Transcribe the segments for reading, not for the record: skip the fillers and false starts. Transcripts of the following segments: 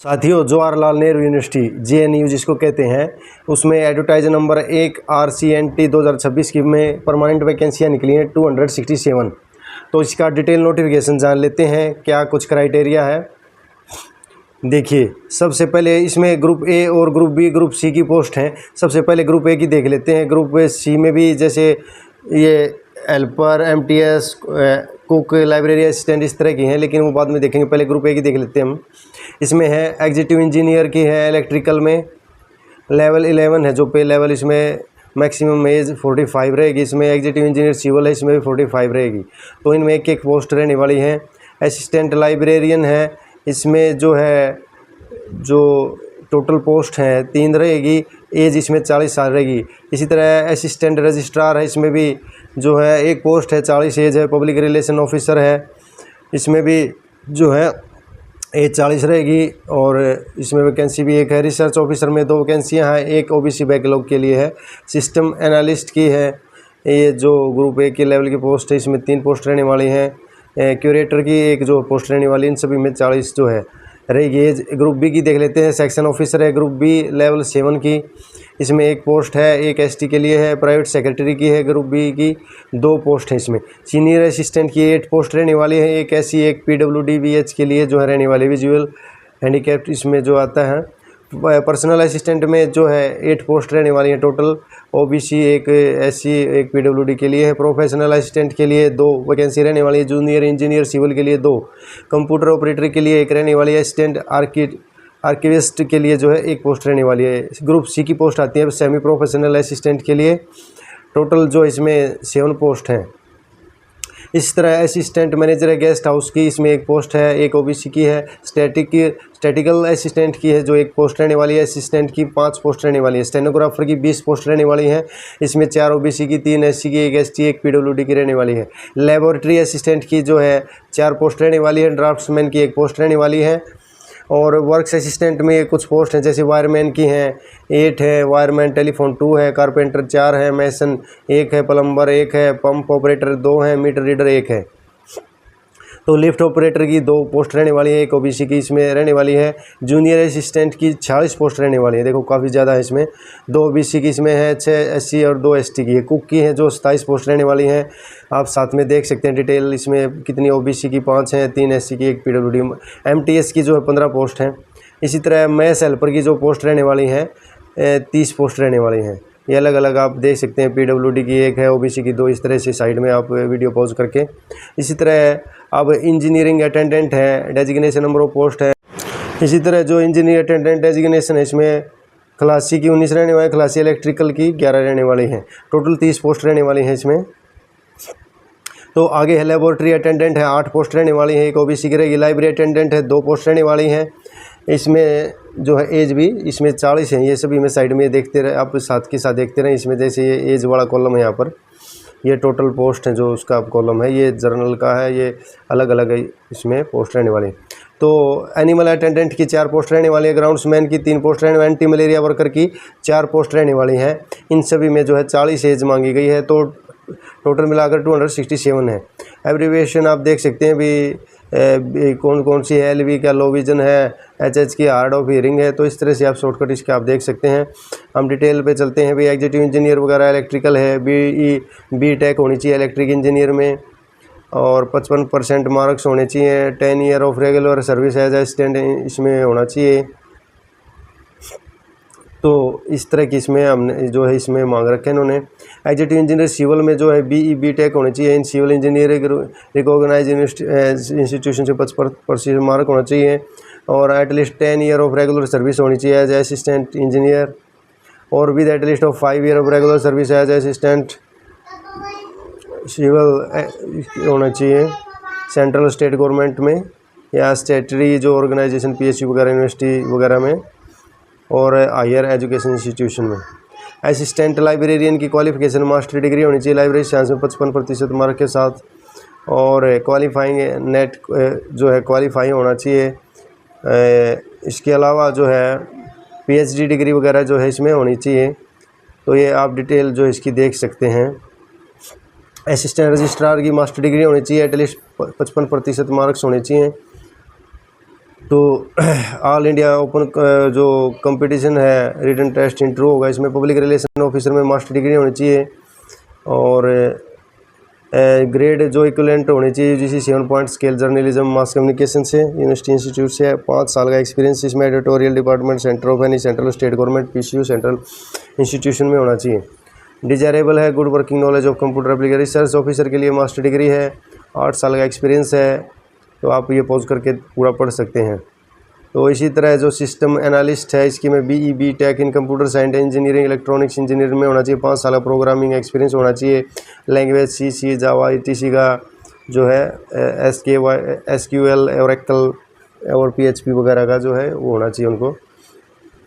साथियों, Jawaharlal Nehru university JNU जिसको कहते हैं, उसमें एडवर्टाइज नंबर 1 RCNT 2026 की में परमानेंट वैकेंसियाँ निकली हैं 267। तो इसका डिटेल नोटिफिकेशन जान लेते हैं, क्या कुछ क्राइटेरिया है। देखिए, सबसे पहले इसमें ग्रुप ए और ग्रुप बी, ग्रुप सी की पोस्ट हैं। सबसे पहले ग्रुप ए की देख लेते हैं। ग्रुप सी में भी जैसे ये helper, MTS, cook, library assistant इस तरह की हैं, लेकिन वो बाद में देखेंगे। पहले ग्रुप ए की देख लेते हैं हम। इसमें है एग्जीक्यूटिव इंजीनियर की है, इलेक्ट्रिकल में लेवल 11 है जो पे लेवल। इसमें मैक्सिमम एज 45 रहेगी। इसमें एग्जीक्यूटिव इंजीनियर सिविल है, इसमें भी 45 रहेगी। तो इनमें एक पोस्ट रहने वाली है। असिस्टेंट लाइब्रेरियन है, इसमें जो टोटल पोस्ट हैं 3 रहेगी। एज इसमें 40 साल रहेगी। इसी तरह असिस्टेंट रजिस्ट्रार है, इसमें भी जो है एक पोस्ट है, 40 एज है। पब्लिक रिलेशन ऑफिसर है, इसमें भी जो है एज 40 रहेगी। और इसमें वैकेंसी भी एक है। रिसर्च ऑफिसर में 2 वैकेंसियाँ हैं, एक OBC बैकलॉग के लिए है। सिस्टम एनालिस्ट की है, ये जो ग्रुप ए के लेवल की पोस्ट है, इसमें 3 पोस्ट रहने वाली हैं। क्यूरेटर की एक जो पोस्ट रहने वाली है, इन सभी में 40 जो है रहेगी एज। ग्रुप बी की देख लेते हैं। सेक्शन ऑफिसर है ग्रुप बी लेवल 7 की, इसमें एक पोस्ट है, एक ST के लिए है। प्राइवेट सेक्रेटरी की है ग्रुप बी की, 2 पोस्ट हैं इसमें। सीनियर असिस्टेंट की 8 पोस्ट रहने वाली है, एक SC, एक PWD BH के लिए जो है रहने वाली। विजुअल हैंडीकैप्ड इसमें जो आता है। पर्सनल असिस्टेंट में जो है 8 पोस्ट रहने वाली हैं टोटल। OBC एक, SC एक, PWD के लिए है। प्रोफेशनल असिस्टेंट के लिए 2 वैकेंसी रहने वाली है। जूनियर इंजीनियर सिविल के लिए 2। कंप्यूटर ऑपरेटर के लिए एक रहने वाली है। असिस्टेंट आर्किविस्ट के लिए जो है 1 पोस्ट रहने वाली है। ग्रुप सी की पोस्ट आती है सेमी प्रोफेशनल असिस्टेंट के लिए। टोटल जो इसमें 7 पोस्ट हैं। इस तरह असिस्टेंट मैनेजर है गेस्ट हाउस की, इसमें 1 पोस्ट है, एक OBC की है। स्टैटिकल असिस्टेंट की है जो 1 पोस्ट रहने वाली है। असिस्टेंट की 5 पोस्ट रहने वाली है। स्टेनोग्राफर की 20 पोस्ट रहने वाली हैं, इसमें 4 OBC की, 3 SC की, 1 ST, 1 PWD की रहने वाली है। लेबोरेटरी असिस्टेंट की जो है 4 पोस्ट रहने वाली है। ड्राफ्ट्समैन की 1 पोस्ट रहने वाली है। और वर्क्स असिस्टेंट में कुछ पोस्ट हैं, जैसे वायरमैन की हैं 8 है, वायरमैन टेलीफोन 2 है, कारपेंटर 4 है, मैसन 1 है, प्लम्बर 1 है, पंप ऑपरेटर 2 है, मीटर रीडर 1 है। तो लिफ्ट ऑपरेटर की 2 पोस्ट रहने वाली है, एक OBC की इसमें रहने वाली है। जूनियर असिस्टेंट की 40 पोस्ट रहने वाली है, देखो काफ़ी ज़्यादा है इसमें। 2 OBC की इसमें है, 6 SC और 2 ST की है। कुक की है जो 27 पोस्ट रहने वाली हैं। आप साथ में देख सकते हैं डिटेल इसमें कितनी। OBC की 5 हैं, 3 SC की, 1 PWD। MTS की जो है 15 पोस्ट हैं। इसी तरह मैस हेल्पर की जो पोस्ट रहने वाली हैं 30 पोस्ट रहने वाली हैं। ये अलग अलग आप देख सकते हैं। PWD की 1 है, OBC की 2, इस तरह से साइड में आप वीडियो पॉज करके। इसी तरह अब इंजीनियरिंग अटेंडेंट है, डेजिग्नेशन नंबर ऑफ पोस्ट है। इसी तरह जो इंजीनियर अटेंडेंट डेजिग्नेशन है, इसमें क्लास सी की 19 रहने वाली है, क्लास सी इलेक्ट्रिकल की 11 रहने वाली हैं। टोटल 30 पोस्ट रहने वाली हैं इसमें। तो आगे है लेबोरेटरी अटेंडेंट है, 8 पोस्ट रहने वाली हैं, एक OBC की रहेगी। लाइब्रेरी अटेंडेंट है, 2 पोस्ट रहने वाली हैं। इसमें जो है एज भी इसमें 40 है। ये सभी में साइड में देखते रहे आप, साथ के साथ देखते रहें। इसमें जैसे ये एज वाला कॉलम है, यहाँ पर ये टोटल पोस्ट है जो उसका कॉलम है, ये जर्नल का है, ये अलग अलग है इसमें पोस्ट रहने वाली। तो एनिमल अटेंडेंट की 4 पोस्ट रहने वाली है। ग्राउंड्समैन की 3 पोस्ट रहने वाली। एंटी मलेरिया वर्कर की 4 पोस्ट रहने वाली हैं। इन सभी में जो है 40 एज मांगी गई है। तो टोटल मिलाकर 267 है। एब्रीविएशन आप देख सकते हैं भी कौन कौन सी है। LV का लो विजन है, HH की हार्ड ऑफ हियरिंग है। तो इस तरह से आप शॉर्टकट इसके आप देख सकते हैं। हम डिटेल पे चलते हैं भी। एग्जीक्यूटिव इंजीनियर वगैरह इलेक्ट्रिकल है, BTech होनी चाहिए इलेक्ट्रिक इंजीनियर में, और 55% मार्क्स होने चाहिए। 10 year of regular service as assistant इसमें होना चाहिए। तो इस तरह की इसमें हमने जो है इसमें मांग रखे हैं इन्होंने। एग्जीक्यूटिव इंजीनियर सिविल में जो है BTech होनी चाहिए। In civil engineering recognise institution से 55% मार्क होना चाहिए। और at least 10 year of regular service होनी चाहिए एज असिस्टेंट इंजीनियर, और with at least of 5 year of regular service as assistant civil होना चाहिए सेंट्रल स्टेट गवर्नमेंट में या स्टेटरी जो ऑर्गेनाइजेशन PSU वगैरह यूनिवर्सिटी वगैरह में, और हायर एजुकेशन इंस्टीट्यूशन में। असिस्टेंट लाइब्रेरियन की क्वालिफिकेशन मास्टर डिग्री होनी चाहिए लाइब्रेरी साइंस में 55% मार्क के साथ, और क्वालिफाइंग नेट जो है क्वालिफाई होना चाहिए। इसके अलावा जो है PhD डिग्री वगैरह जो है इसमें होनी चाहिए। तो ये आप डिटेल जो इसकी देख सकते हैं। असिस्टेंट रजिस्ट्रार की मास्टर डिग्री होनी चाहिए, एटलीस्ट 55% मार्क्स होने चाहिए। तो ऑल इंडिया ओपन जो कंपटीशन है रिटन टेस्ट इंटरव्यू होगा, इसमें पब्लिक रिलेशन ऑफिसर में मास्टर डिग्री होनी चाहिए और ग्रेड जो इक्विवेलेंट होनी चाहिए UGC 7 point scale journalism mass communication से यूनिवर्सिटी इंस्टीट्यूट से 5 साल का एक्सपीरियंस इसमें editorial department centre of any central state government PCU central institution में होना चाहिए। डिजायरेबल है good working knowledge of computer application. Research officer के लिए मास्टर डिग्री है, 8 साल का एक्सपीरियंस है, तो आप ये पॉज करके पूरा पढ़ सकते हैं। तो इसी तरह जो सिस्टम एनालिस्ट है इसकी में BE tech in computer science engineering electronics engineering में होना चाहिए, 5 साल का प्रोग्रामिंग एक्सपीरियंस होना चाहिए। लैंग्वेज C जावा ETC का जो है SQL ओरेकल और PHP वगैरह का जो है वो होना चाहिए उनको,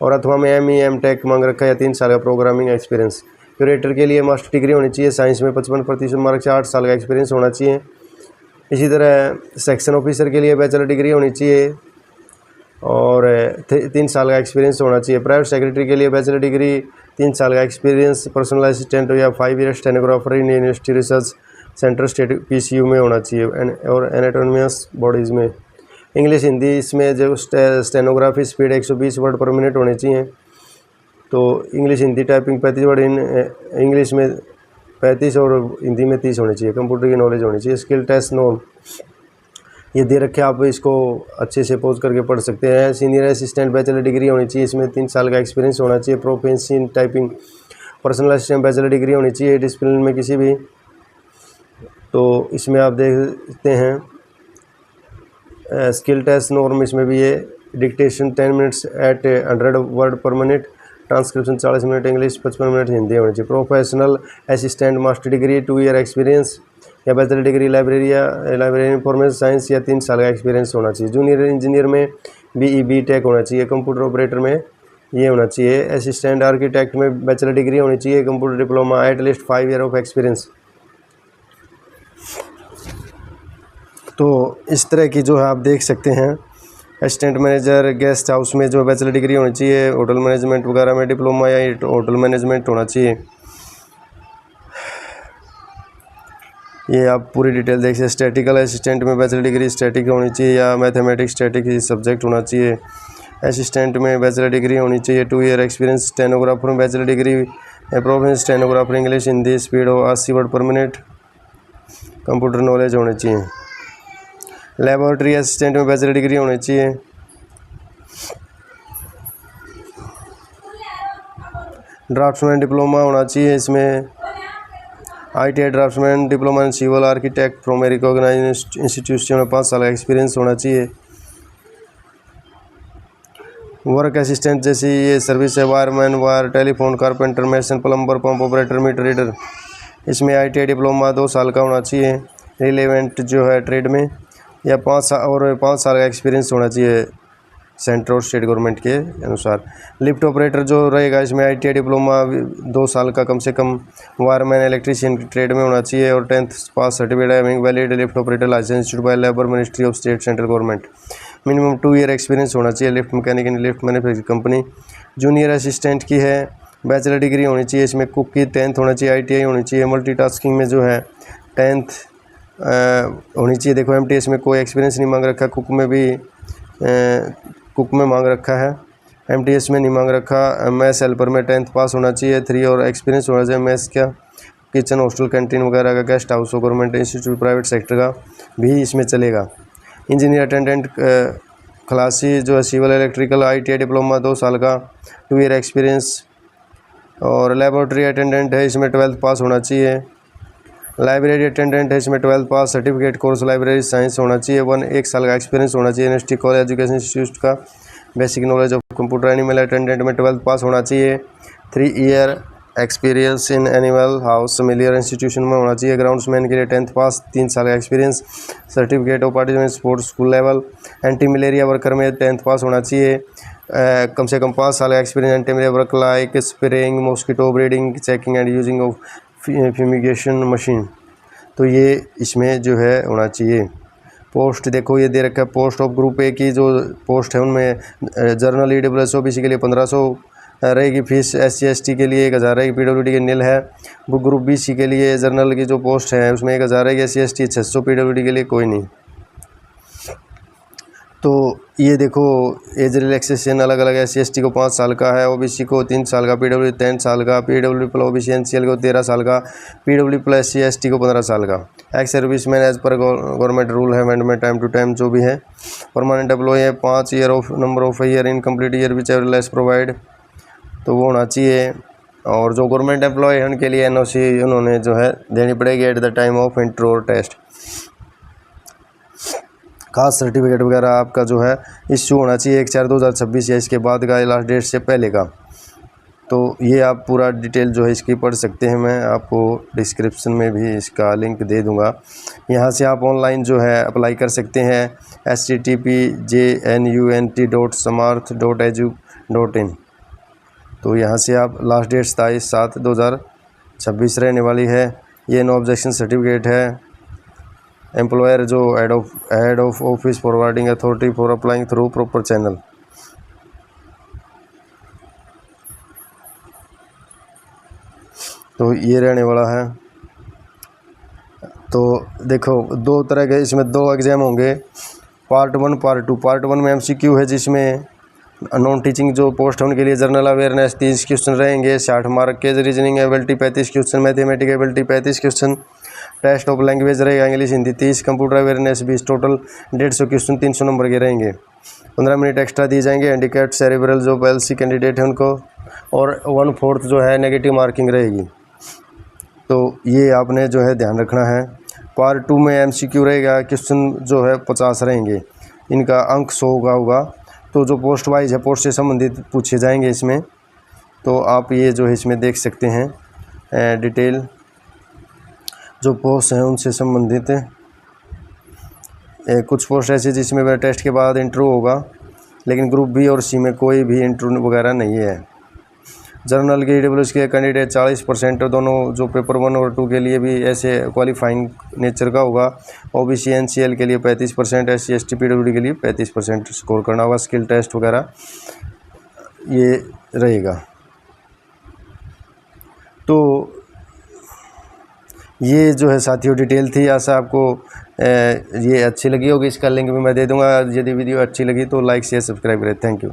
और अथवा में ME M.Tech मांग रखा है, 3 साल का प्रोग्रामिंग एक्सपीरियंस। क्यूरेटर के लिए मास्टर डिग्री होनी चाहिए, साइंस में 55% मार्क्स से 8 साल का एक्सपीरियंस होना चाहिए। इसी तरह सेक्शन ऑफिसर के लिए बैचलर डिग्री होनी चाहिए और 3 साल का एक्सपीरियंस होना चाहिए। प्राइवेट सेक्रेटरी के लिए बैचलर डिग्री, 3 साल का एक्सपीरियंस, पर्सनल असिस्टेंट या 5 year stenographer in university research centre state PCU में होना चाहिए और एनाटोमियस बॉडीज़ में। इंग्लिश हिंदी इसमें जो stenography speed 120 word per minute होनी चाहिए, तो English Hindi typing 35 word in English में 35 और हिंदी में 30 होनी चाहिए। कंप्यूटर की नॉलेज होनी चाहिए। स्किल टेस्ट नॉर्म ये दे रखे, आप इसको अच्छे से पोज करके पढ़ सकते हैं। सीनियर असिस्टेंट बैचलर डिग्री होनी चाहिए, इसमें 3 साल का एक्सपीरियंस होना चाहिए। Proficiency in typing. Personal assistant bachelor degree होनी चाहिए डिसिप्लिन में किसी भी, तो इसमें आप देख सकते हैं। स्किल टेस्ट नॉर्म इसमें भी ये dictation 10 minutes at 100 word per minute, transcription 40 minute English, 55 minute Hindi होनी चाहिए। Professional assistant master degree 2 year experience या bachelor degree library information science या 3 साल का एक्सपीरियंस होना चाहिए। जूनियर इंजीनियर में BE टेक होना चाहिए। कंप्यूटर ऑपरेटर में ये होना चाहिए। असिस्टेंट आर्किटेक्ट में बैचलर डिग्री होनी चाहिए। Computer diploma at least 5 year of experience. तो इस तरह की जो है आप देख सकते हैं। असिस्टेंट मैनेजर गेस्ट हाउस में जो बैचलर डिग्री होनी चाहिए। होटल मैनेजमेंट वगैरह में डिप्लोमा या होटल मैनेजमेंट होना चाहिए। ये आप पूरी डिटेल देख सकते हैं। स्टैटिकल असिस्टेंट में बैचलर डिग्री स्टैटिक होनी चाहिए या मैथमेटिक्स स्टैटिक सब्जेक्ट होना चाहिए। असिस्टेंट में बैचलर डिग्री होनी चाहिए, 2 ईयर एक्सपीरियंस। स्टेनोग्राफर में bachelor degree, professional stenographer English Hindi speed हो 80 word per minute, computer knowledge होनी चाहिए। लेबोरेटरी असिस्टेंट में बैचलर डिग्री होनी चाहिए। ड्राफ्ट्समैन डिप्लोमा होना चाहिए इसमें। ITI draughtsman diploma in civil architect from a recognised institution में 5 साल का एक्सपीरियंस होना चाहिए। वर्क असिस्टेंट जैसे ये सर्विस है, wireman, wire, telephone, carpenter, mason, plumber, pump operator, meter reader, इसमें ITI डिप्लोमा 2 साल का होना चाहिए। रिलेवेंट जो है ट्रेड में या 5 साल का एक्सपीरियंस होना चाहिए सेंट्रल और स्टेट गवर्नमेंट के अनुसार। लिफ्ट ऑपरेटर जो रहेगा इसमें ITI डिप्लोमा 2 साल का कम से कम। वायरमैन इलेक्ट्रीशियन की ट्रेड में होना चाहिए और 10th pass certificate having valid lift operator licence issued by labour ministry of state central government. Minimum 2 year experience होना चाहिए। Lift mechanic in lift manufacturing company. Junior assistant की है, बैचलर डिग्री होनी चाहिए। इसमें कुक की 10th होना चाहिए, ITI होनी चाहिए। मल्टीटास्किंग में जो है 10th होनी चाहिए। देखो MTS में कोई एक्सपीरियंस नहीं मांग रखा, कुक में भी कुक में मांग रखा है, MTS में नहीं मांग रखा। मैस हेल्पर में 10th पास होना चाहिए, 3 और एक्सपीरियंस होना चाहिए। मैस क्या, किचन, हॉस्टल, कैंटीन वगैरह का, guest house, government institute, private sector का भी इसमें चलेगा। इंजीनियर अटेंडेंट खलासी जो है सिविल इलेक्ट्रिकल ITI डिप्लोमा 2 साल का, 2 ईयर एक्सपीरियंस। और लेबोरेटरी अटेंडेंट है, इसमें 12th पास होना चाहिए। लाइब्रेरी अटेंडेंट है, इसमें 12th pass certificate course library science होना चाहिए। 1 साल का एक्सपीरियंस होना चाहिए। यूनिवर्सिटी कॉलेज एजुकेशन इंस्टीट्यूट का basic knowledge of computer. Animal attendant में 12th पास होना चाहिए। 3 year experience in animal house मिलियर इंस्टीट्यूशन में होना चाहिए। ग्राउंड्समैन के लिए 10th पास, 3 साल का experience. Certificate of participant sports school level. Anti malaria worker में 10th पास होना चाहिए, कम से कम 5 साल का experience. Anti malaria work like spraying, mosquito breeding, checking and using of fumigation machine, तो ये इसमें जो है होना चाहिए। पोस्ट देखो ये दे रखा है। पोस्ट ऑफ ग्रुप A की जो पोस्ट है उनमें जर्नल EWS OBC के लिए 1500 रहेगी फीस। SC ST के लिए 1000 रहेगी, PWD के नील है। ग्रुप BC के लिए जर्नल की जो पोस्ट है उसमें 1000 रहेगी, SC ST 600, PWD के लिए कोई नहीं। तो ये देखो एज रिलैक्सेशन अलग अलग है। SC/ST को 5 साल का है, OBC को 3 साल का, PWD 10 साल का, PWD प्लस OBC NCL को 13 साल का, PWD प्लस SC/ST को 15 साल का। Ex serviceman as per government rule है, अमेंडमेंट टाइम टू टाइम जो भी है। परमानेंट एम्प्लॉय है 5 year of number of year incomplete year which ever less provide, तो वो होना चाहिए। और जो गवर्नमेंट एम्प्लॉय है उनके लिए NOC उन्होंने जो है देनी पड़ेगी at the time of interview test. खास सर्टिफिकेट वगैरह आपका जो है इश्यू होना चाहिए 1/4/2026 या इसके बाद का, लास्ट डेट से पहले का। तो ये आप पूरा डिटेल जो है इसकी पढ़ सकते हैं, मैं आपको डिस्क्रिप्शन में भी इसका लिंक दे दूंगा। यहाँ से आप ऑनलाइन जो है अप्लाई कर सकते हैं http://jnUnt.samarth.edu.in। तो यहाँ से आप लास्ट डेट 27/7/2026 रहने वाली है। ये नो ऑब्जेक्शन सर्टिफिकेट है। एम्प्लॉयर जो head of office forwarding authority for applying through proper channel. तो ये रहने वाला है। तो देखो 2 तरह के इसमें 2 एग्ज़ाम होंगे, पार्ट 1 पार्ट 2। पार्ट 1 में MCQ है, जिसमें नॉन टीचिंग जो पोस्ट है उनके लिए जनरल अवेयरनेस 30 क्वेश्चन रहेंगे, 60 मार्क के। Reasoning ability 35 question, mathematic ability 35 question. Test of language रहेगा English Hindi 30, computer awareness 20, total 150 question 300 number के रहेंगे। 15 मिनट एक्स्ट्रा दिए जाएंगे। हैंडीकैप्ड सेरेब्रल जो PLC कैंडिडेट है उनको, और 1/4 जो है नेगेटिव मार्किंग रहेगी। तो ये आपने जो है ध्यान रखना है। पार्ट 2 में MCQ रहेगा, क्वेश्चन जो है 50 रहेंगे, इनका अंक 100 का होगा। तो जो पोस्ट वाइज है, पोस्ट से संबंधित पूछे जाएंगे इसमें। तो आप ये जो है इसमें देख सकते हैं डिटेल जो पोस्ट हैं उनसे संबंधित। कुछ पोस्ट ऐसे जिसमें वह टेस्ट के बाद इंटरव्यू होगा, लेकिन ग्रुप B और C में कोई भी इंटरव्यू वगैरह नहीं है। जनरल के EWS के कैंडिडेट 40%, दोनों जो पेपर 1 और 2 के लिए भी ऐसे क्वालिफाइंग नेचर का होगा। OBC NCL के लिए 35%, SC/ST PWD के लिए 35% स्कोर करना होगा। स्किल टेस्ट वगैरह ये रहेगा। तो ये जो है साथियों डिटेल थी। आशा आपको ये अच्छी लगी होगी। इसका लिंक भी मैं दे दूंगा। यदि वीडियो अच्छी लगी तो लाइक शेयर सब्सक्राइब करें। Thank you.